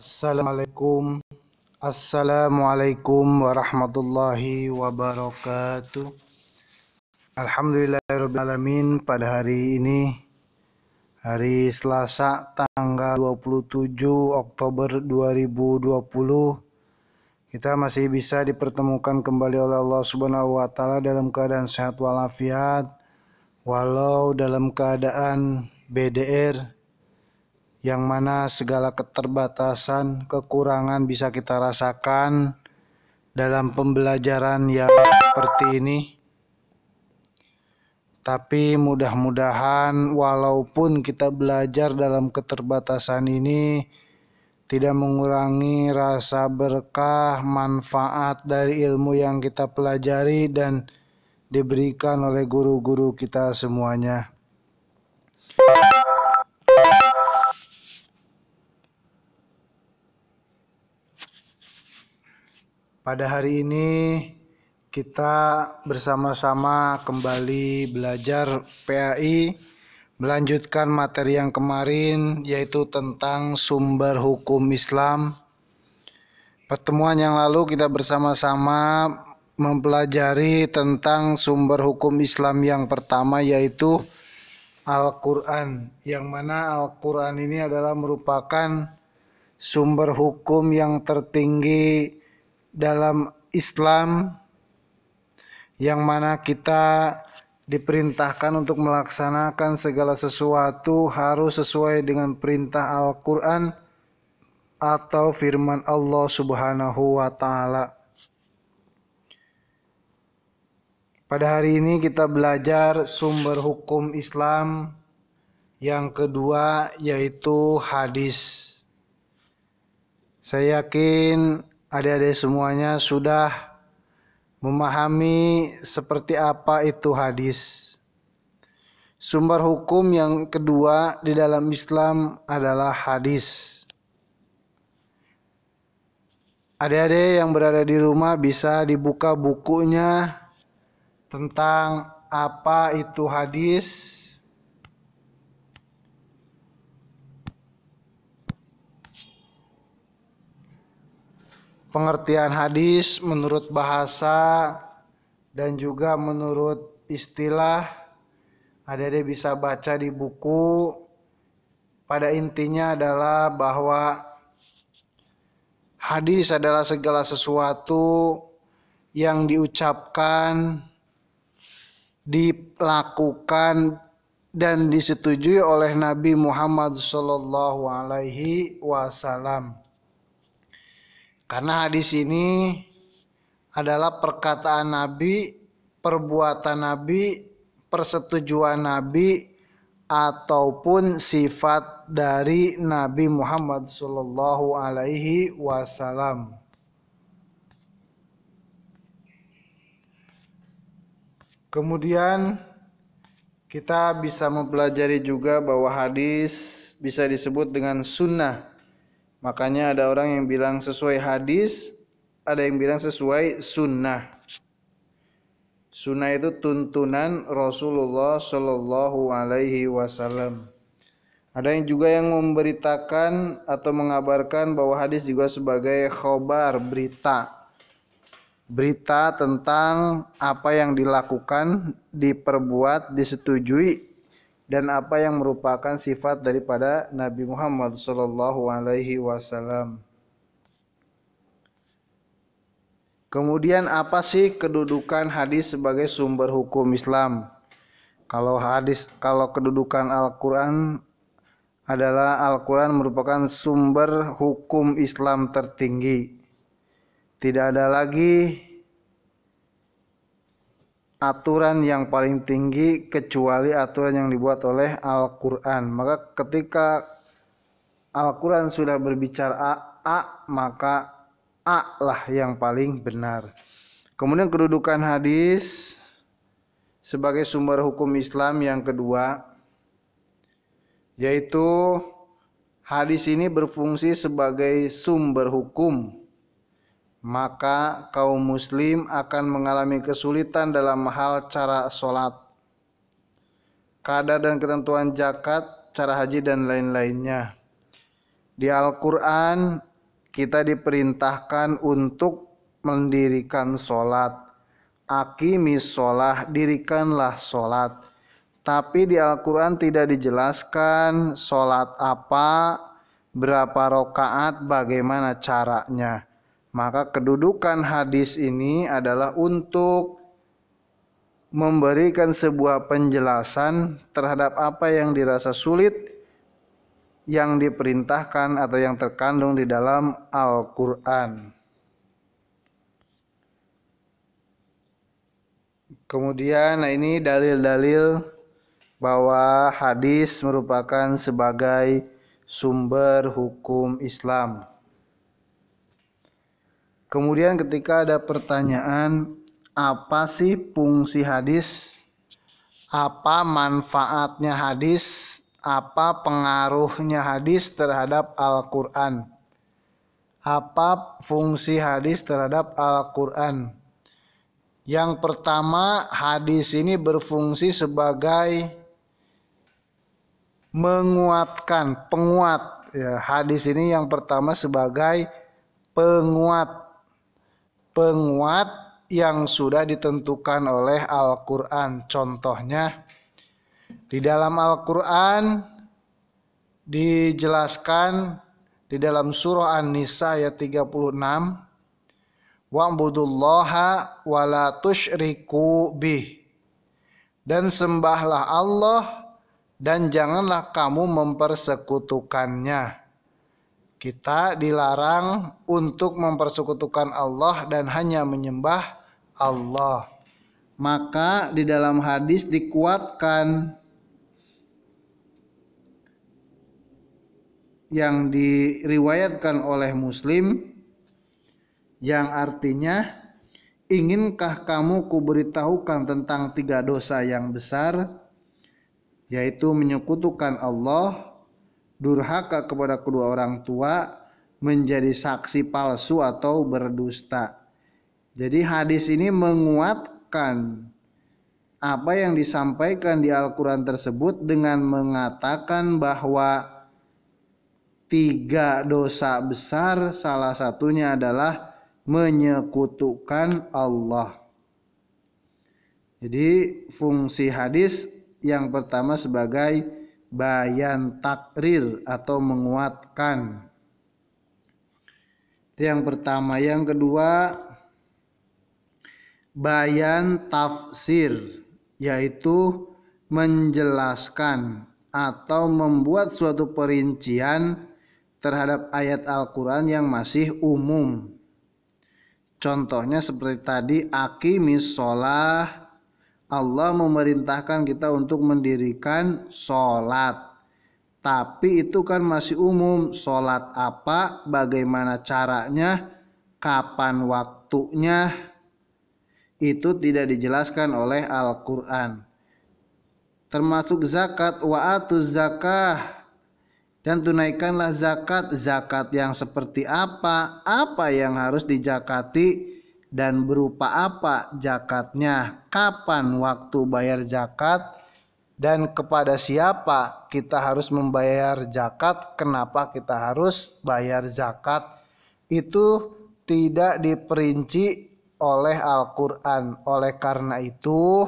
Assalamualaikum Assalamualaikum warahmatullahi wabarakatuh. Alhamdulillahirrabbilalamin. Pada hari ini, hari Selasa tanggal 27 Oktober 2020, kita masih bisa dipertemukan kembali oleh Allah Subhanahu wa Ta'ala dalam keadaan sehat walafiat, walau dalam keadaan BDR, yang mana segala keterbatasan, kekurangan bisa kita rasakan dalam pembelajaran yang seperti ini. Tapi mudah-mudahan walaupun kita belajar dalam keterbatasan ini, tidak mengurangi rasa berkah, manfaat dari ilmu yang kita pelajari dan diberikan oleh guru-guru kita semuanya. Pada hari ini kita bersama-sama kembali belajar PAI, melanjutkan materi yang kemarin yaitu tentang sumber hukum Islam. Pertemuan yang lalu kita bersama-sama mempelajari tentang sumber hukum Islam yang pertama yaitu Al-Quran, yang mana Al-Quran ini adalah merupakan sumber hukum yang tertinggi dalam Islam, yang mana kita diperintahkan untuk melaksanakan segala sesuatu harus sesuai dengan perintah Al-Quran atau firman Allah Subhanahu wa Ta'ala. Pada hari ini kita belajar sumber hukum Islam yang kedua yaitu hadis. Saya yakin adik-adik semuanya sudah memahami seperti apa itu hadis. Sumber hukum yang kedua di dalam Islam adalah hadis. Adik-adik yang berada di rumah bisa dibuka bukunya tentang apa itu hadis. Pengertian hadis menurut bahasa dan juga menurut istilah, adik-adik bisa baca di buku. Pada intinya adalah bahwa hadis adalah segala sesuatu yang diucapkan, dilakukan, dan disetujui oleh Nabi Muhammad SAW. Karena hadis ini adalah perkataan Nabi, perbuatan Nabi, persetujuan Nabi, ataupun sifat dari Nabi Muhammad SAW. Kemudian kita bisa mempelajari juga bahwa hadis bisa disebut dengan sunnah. Makanya ada orang yang bilang sesuai hadis, ada yang bilang sesuai sunnah. Sunnah itu tuntunan Rasulullah Shallallahu Alaihi Wasallam. Ada yang juga yang memberitakan atau mengabarkan bahwa hadis juga sebagai khobar, berita tentang apa yang dilakukan, diperbuat, disetujui, dan apa yang merupakan sifat daripada Nabi Muhammad SAW. Kemudian apa sih kedudukan hadis sebagai sumber hukum Islam? Kalau kedudukan Al-Quran adalah Al-Quran merupakan sumber hukum Islam tertinggi. Tidak ada lagi aturan yang paling tinggi kecuali aturan yang dibuat oleh Al-Quran. Maka ketika Al-Quran sudah berbicara A, maka A lah yang paling benar. Kemudian kedudukan hadis sebagai sumber hukum Islam yang kedua, yaitu hadis ini berfungsi sebagai sumber hukum. Maka kaum muslim akan mengalami kesulitan dalam hal cara sholat, kadar dan ketentuan zakat, cara haji, dan lain-lainnya. Di Al-Quran kita diperintahkan untuk mendirikan sholat. Aqimis sholah, dirikanlah sholat. Tapi di Al-Quran tidak dijelaskan sholat apa, berapa rakaat, bagaimana caranya. Maka kedudukan hadis ini adalah untuk memberikan sebuah penjelasan terhadap apa yang dirasa sulit yang diperintahkan atau yang terkandung di dalam Al-Quran. Kemudian ini dalil-dalil bahwa hadis merupakan sebagai sumber hukum Islam. Kemudian ketika ada pertanyaan, apa sih fungsi hadis? Apa manfaatnya hadis? Apa pengaruhnya hadis terhadap Al-Quran? Apa fungsi hadis terhadap Al-Quran? Yang pertama, hadis ini berfungsi sebagai menguatkan, penguat. Ya, hadis ini yang pertama sebagai penguat yang sudah ditentukan oleh Al-Quran. Contohnya, di dalam Al-Quran dijelaskan di dalam surah An-Nisa ayat 36, wa'budullaha wa la tusyriku bih, dan sembahlah Allah dan janganlah kamu mempersekutukannya. Kita dilarang untuk mempersekutukan Allah dan hanya menyembah Allah. Maka di dalam hadis dikuatkan yang diriwayatkan oleh Muslim, yang artinya, inginkah kamu kuberitahukan tentang 3 dosa yang besar, yaitu menyekutukan Allah, durhaka kepada kedua orang tua, menjadi saksi palsu atau berdusta. Jadi hadis ini menguatkan apa yang disampaikan di Al-Quran tersebut dengan mengatakan bahwa 3 dosa besar, salah satunya adalah menyekutukan Allah. Jadi fungsi hadis yang pertama sebagai bayan takrir atau menguatkan. Itu yang pertama. Yang kedua, bayan tafsir, yaitu menjelaskan atau membuat suatu perincian terhadap ayat Al-Quran yang masih umum. Contohnya seperti tadi, aqimis sholah, Allah memerintahkan kita untuk mendirikan sholat. Tapi itu kan masih umum. Sholat apa, bagaimana caranya, kapan waktunya, itu tidak dijelaskan oleh Al-Quran. Termasuk zakat, wa'atuz zakah, dan tunaikanlah zakat. Zakat yang seperti apa yang harus dijakati, dan berupa apa zakatnya, kapan waktu bayar zakat, dan kepada siapa kita harus membayar zakat, kenapa kita harus bayar zakat. Itu tidak diperinci oleh Al-Quran. Oleh karena itu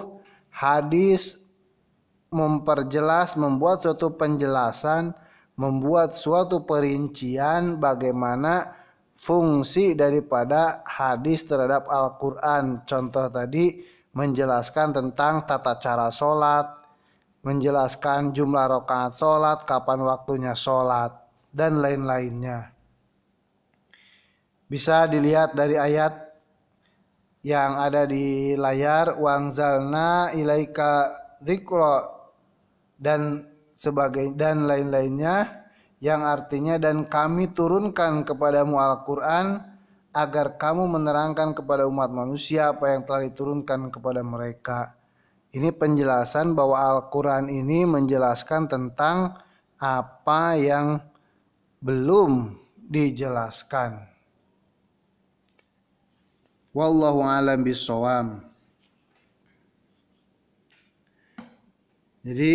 hadis memperjelas, membuat suatu penjelasan, membuat suatu perincian bagaimana fungsi daripada hadis terhadap Al-Quran. Contoh tadi menjelaskan tentang tata cara sholat, menjelaskan jumlah rakaat sholat, kapan waktunya sholat, dan lain-lainnya. Bisa dilihat dari ayat yang ada di layar, wangzalna ilaika dzikra, dan lain-lainnya, yang artinya dan kami turunkan kepadamu Al-Quran agar kamu menerangkan kepada umat manusia apa yang telah diturunkan kepada mereka. Ini penjelasan bahwa Al-Quran ini menjelaskan tentang apa yang belum dijelaskan. Wallahu a'lam bishawab. Jadi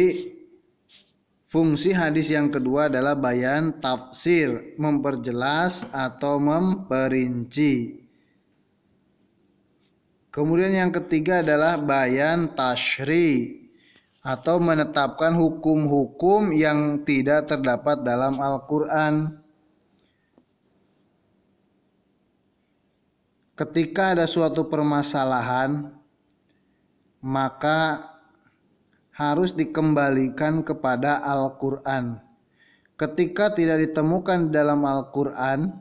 Fungsi hadis yang kedua adalah bayan tafsir, memperjelas atau memperinci. Kemudian yang ketiga adalah bayan tasyri atau menetapkan hukum-hukum yang tidak terdapat dalam Al-Quran. Ketika ada suatu permasalahan, maka harus dikembalikan kepada Al-Quran. Ketika tidak ditemukan dalam Al-Quran,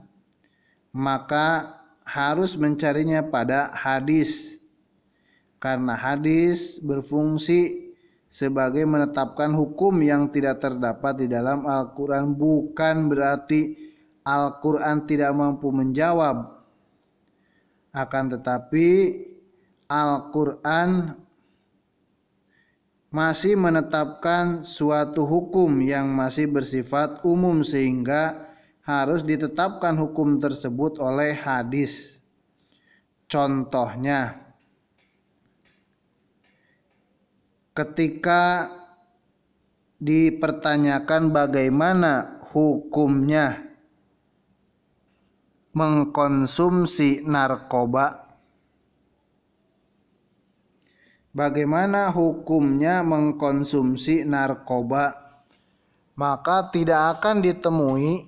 maka harus mencarinya pada hadis. Karena hadis berfungsi sebagai menetapkan hukum yang tidak terdapat di dalam Al-Quran. Bukan berarti Al-Quran tidak mampu menjawab. Akan tetapi Al-Quran masih menetapkan suatu hukum yang masih bersifat umum sehingga harus ditetapkan hukum tersebut oleh hadis. Contohnya, ketika dipertanyakan bagaimana hukumnya mengkonsumsi narkoba, bagaimana hukumnya mengkonsumsi narkoba, maka tidak akan ditemui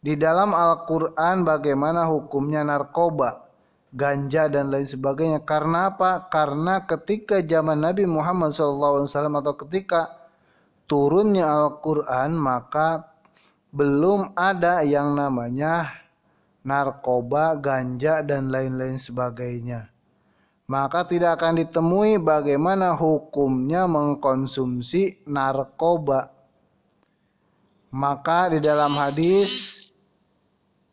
di dalam Al-Quran bagaimana hukumnya narkoba, ganja dan lain sebagainya. Karena apa? Karena ketika zaman Nabi Muhammad SAW atau ketika turunnya Al-Quran, maka belum ada yang namanya narkoba, ganja dan lain-lain sebagainya. Maka tidak akan ditemui bagaimana hukumnya mengkonsumsi narkoba. Maka di dalam hadis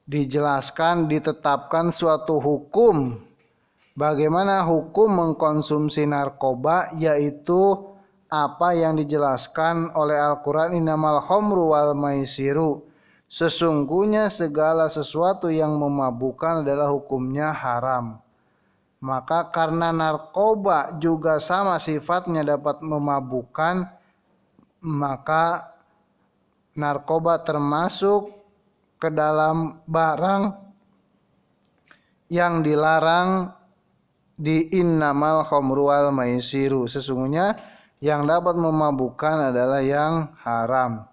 dijelaskan, ditetapkan suatu hukum. Bagaimana hukum mengkonsumsi narkoba, yaitu apa yang dijelaskan oleh Al-Quran, innamal khamru wal maisiru. Sesungguhnya segala sesuatu yang memabukkan adalah hukumnya haram. Maka karena narkoba juga sama sifatnya dapat memabukkan, maka narkoba termasuk ke dalam barang yang dilarang di innamal khamru wal maisiru. Sesungguhnya yang dapat memabukkan adalah yang haram.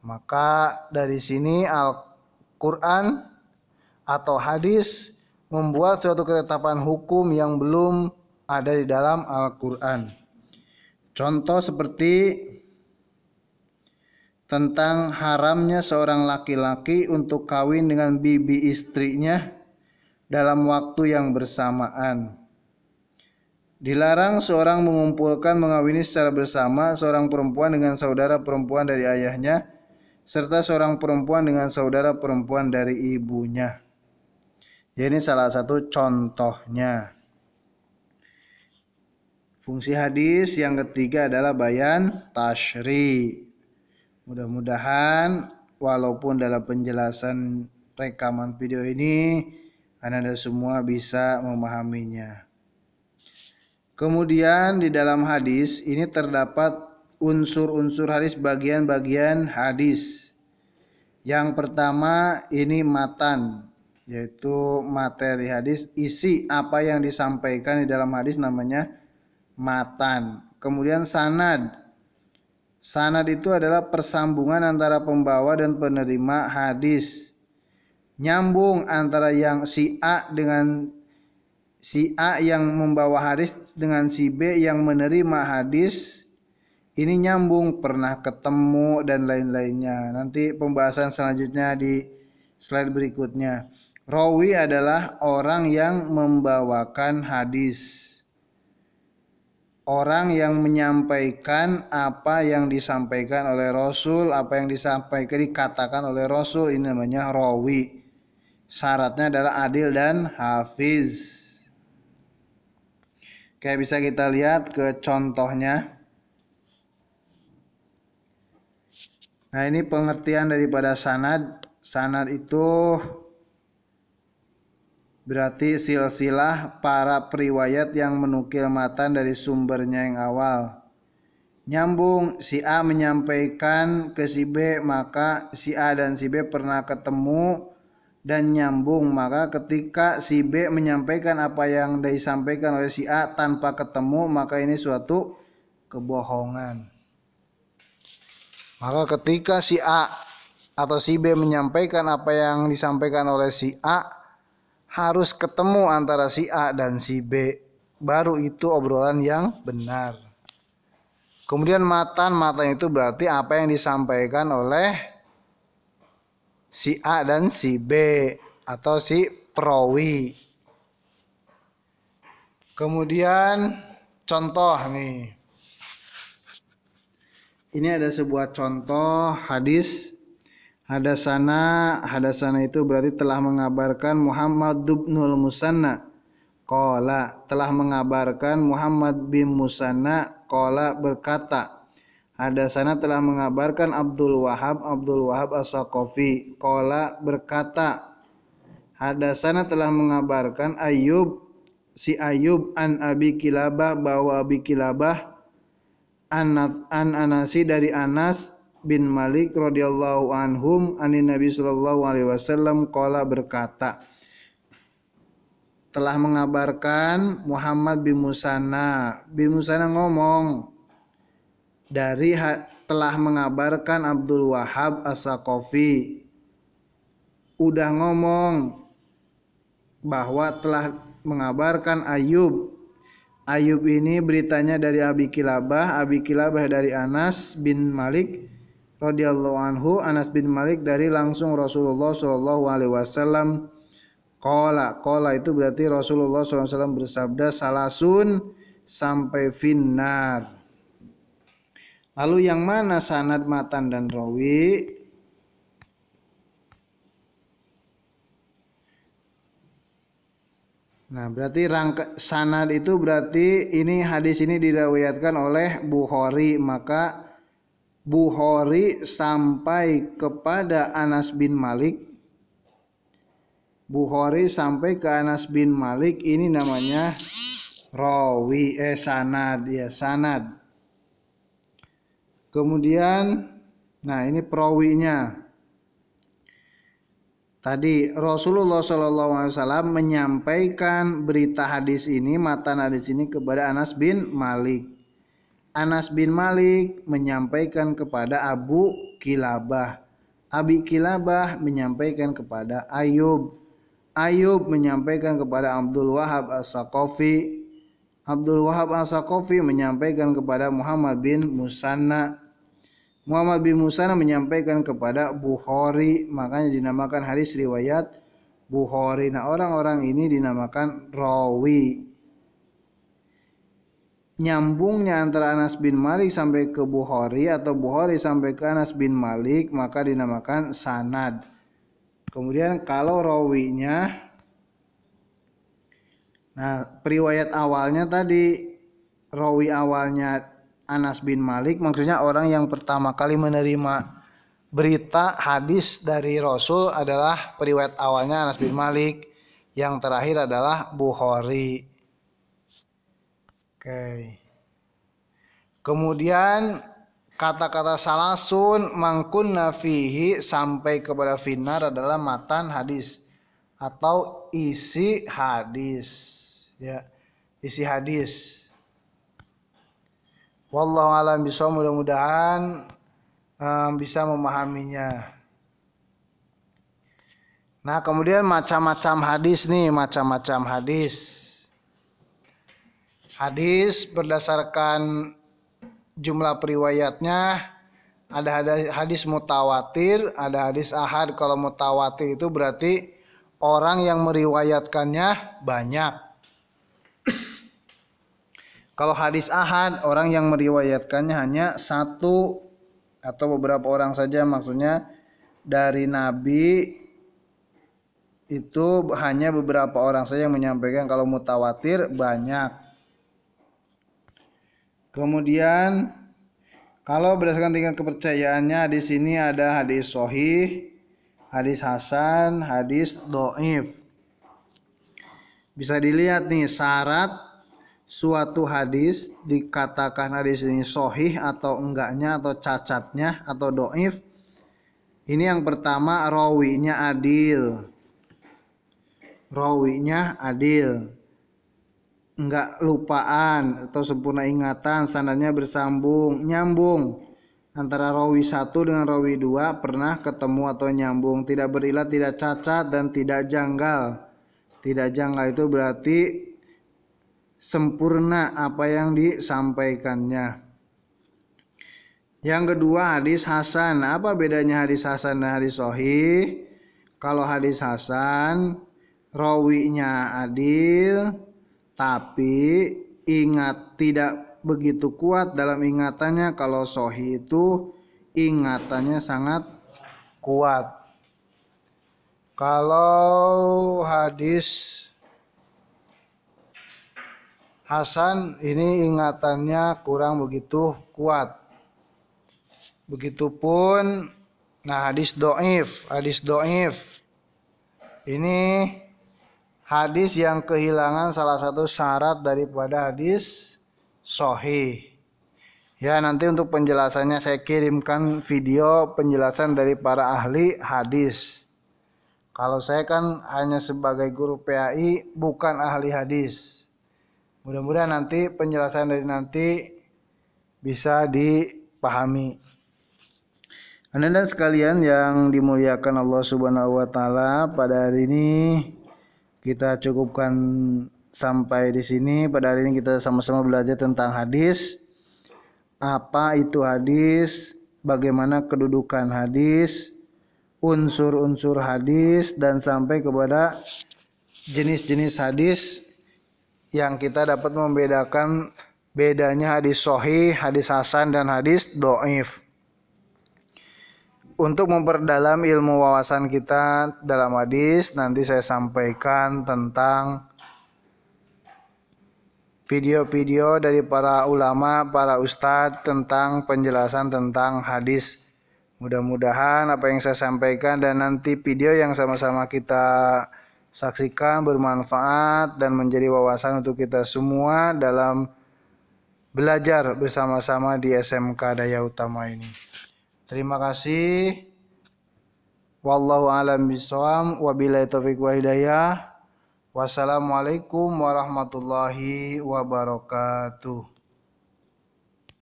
Maka dari sini Al-Quran atau hadis membuat suatu ketetapan hukum yang belum ada di dalam Al-Quran. Contoh seperti tentang haramnya seorang laki-laki untuk kawin dengan bibi istrinya dalam waktu yang bersamaan. Dilarang seorang mengumpulkan mengawini secara bersama seorang perempuan dengan saudara perempuan dari ayahnya, serta seorang perempuan dengan saudara perempuan dari ibunya. Ini salah satu contohnya. Fungsi hadis yang ketiga adalah bayan tasyri. Mudah-mudahan walaupun dalam penjelasan rekaman video ini Anda semua bisa memahaminya. Kemudian di dalam hadis ini terdapat unsur-unsur hadis, bagian-bagian hadis. Yang pertama ini matan, yaitu materi hadis, isi apa yang disampaikan di dalam hadis namanya matan. Kemudian sanad. Sanad itu adalah persambungan antara pembawa dan penerima hadis. Nyambung antara yang si A dengan si A yang membawa hadis dengan si B yang menerima hadis. Ini nyambung, pernah ketemu dan lain-lainnya. Nanti pembahasan selanjutnya di slide berikutnya. Rawi adalah orang yang membawakan hadis. Orang yang menyampaikan apa yang disampaikan oleh Rasul, apa yang disampaikan dikatakan oleh Rasul, ini namanya rawi. Syaratnya adalah adil dan hafiz. Kayak bisa kita lihat ke contohnya. Nah, ini pengertian daripada sanad. Sanad itu berarti silsilah para periwayat yang menukil matan dari sumbernya yang awal. Nyambung, si A menyampaikan ke si B, maka si A dan si B pernah ketemu dan nyambung. Maka ketika si B menyampaikan apa yang disampaikan oleh si A tanpa ketemu, maka ini suatu kebohongan. Maka ketika si A atau si B menyampaikan apa yang disampaikan oleh si A, harus ketemu antara si A dan si B, baru itu obrolan yang benar. Kemudian matan itu berarti apa yang disampaikan oleh si A dan si B atau si perawi. Kemudian contoh nih. Ini ada sebuah contoh hadis. Hadasana itu berarti telah mengabarkan Muhammad ibnul Musanna. Qala, telah mengabarkan Muhammad bin Musanna qala berkata. Hadasana telah mengabarkan Abdul Wahab As-Saqafi qala berkata. Hadasana telah mengabarkan Ayub an Abi Kilabah bahwa Abi Kilabah an Anasi dari Anas bin Malik radhiyallahu anhum anin Nabi sallallahu alaihi wasallam qala berkata. Telah mengabarkan Muhammad bin Musanna ngomong dari telah mengabarkan Abdul Wahab As-Saqafi udah ngomong bahwa telah mengabarkan Ayub ini beritanya dari Abi Kilabah dari Anas bin Malik radhiyallahu anhu, Anas bin Malik dari langsung Rasulullah sallallahu alaihi wasallam. Qala itu berarti Rasulullah SAW bersabda salasun sampai finnar. Lalu yang mana sanad, matan dan rawi? Nah, berarti sanad itu berarti ini hadis ini diriwayatkan oleh Bukhari, maka Bukhari sampai kepada Anas bin Malik. Bukhari sampai ke Anas bin Malik ini namanya rawi sanad ya, sanad. Kemudian nah ini perawinya. Tadi Rasulullah SAW menyampaikan berita hadis ini, matan hadis ini kepada Anas bin Malik. Anas bin Malik menyampaikan kepada Abu Kilabah. Abi Kilabah menyampaikan kepada Ayub. Ayub menyampaikan kepada Abdul Wahab As-Saqafi. Abdul Wahab As-Saqafi menyampaikan kepada Muhammad bin Musanna. Muhammad bin Musanna menyampaikan kepada Bukhari, makanya dinamakan hadis riwayat Bukhari. Nah, orang-orang ini dinamakan rawi. Nyambungnya antara Anas bin Malik sampai ke Bukhari atau Bukhari sampai ke Anas bin Malik, maka dinamakan sanad. Kemudian kalau rawinya, nah periwayat awalnya tadi, rawi awalnya Anas bin Malik, maksudnya orang yang pertama kali menerima berita hadis dari Rasul adalah periwayat awalnya Anas bin Malik, yang terakhir adalah Bukhari. Oke. Kemudian kata-kata salasun mangkunna fihi sampai kepada finnar adalah matan hadis atau isi hadis ya, isi hadis. Wallahu a'lam bishawab, mudah-mudahan bisa memahaminya. Nah, kemudian macam-macam hadis nih, macam-macam hadis. Hadis berdasarkan jumlah periwayatnya, ada hadis mutawatir, ada hadis ahad. Kalau mutawatir itu berarti orang yang meriwayatkannya banyak. Kalau hadis ahad, orang yang meriwayatkannya hanya satu atau beberapa orang saja, maksudnya dari Nabi itu hanya beberapa orang saja yang menyampaikan. Kalau mutawatir banyak. Kemudian kalau berdasarkan tingkat kepercayaannya, di sini ada hadis sahih, hadis hasan, hadis dhaif. Bisa dilihat nih syarat suatu hadis dikatakan hadis ini sahih atau enggaknya atau cacatnya atau dhaif. Ini yang pertama rawinya adil. Rawinya adil. Enggak lupaan atau sempurna ingatan, sanadnya bersambung, nyambung. Antara rawi 1 dengan rawi 2 pernah ketemu atau nyambung, tidak berilat, tidak cacat dan tidak janggal. Tidak janggal itu berarti sempurna apa yang disampaikannya. Yang kedua hadis hasan. Apa bedanya hadis hasan dan hadis sahih? Kalau hadis hasan rawinya adil tapi ingat tidak begitu kuat dalam ingatannya. Kalau sahih itu ingatannya sangat kuat. Kalau hadis hasan ini ingatannya kurang begitu kuat. Begitupun hadis dhaif. Hadis dhaif ini hadis yang kehilangan salah satu syarat daripada hadis sahih. Ya, nanti untuk penjelasannya saya kirimkan video penjelasan dari para ahli hadis. Kalau saya kan hanya sebagai guru PAI, bukan ahli hadis. Mudah-mudahan nanti penjelasan dari nanti bisa dipahami. Anda sekalian yang dimuliakan Allah Subhanahu wa taala, pada hari ini kita cukupkan sampai di sini. Pada hari ini kita sama-sama belajar tentang hadis. Apa itu hadis? Bagaimana kedudukan hadis? Unsur-unsur hadis dan sampai kepada jenis-jenis hadis yang kita dapat membedakan bedanya hadis sahih, hadis hasan dan hadis dhaif. Untuk memperdalam ilmu wawasan kita dalam hadis, nanti saya sampaikan tentang video-video dari para ulama, para ustadz tentang penjelasan tentang hadis. Mudah-mudahan apa yang saya sampaikan dan nanti video yang sama-sama kita saksikan bermanfaat dan menjadi wawasan untuk kita semua dalam belajar bersama-sama di SMK Daya Utama ini. Terima kasih. Wallahu a'lam bishawab. Wabillahi taufiq wal hidayah. Wassalamualaikum warahmatullahi wabarakatuh.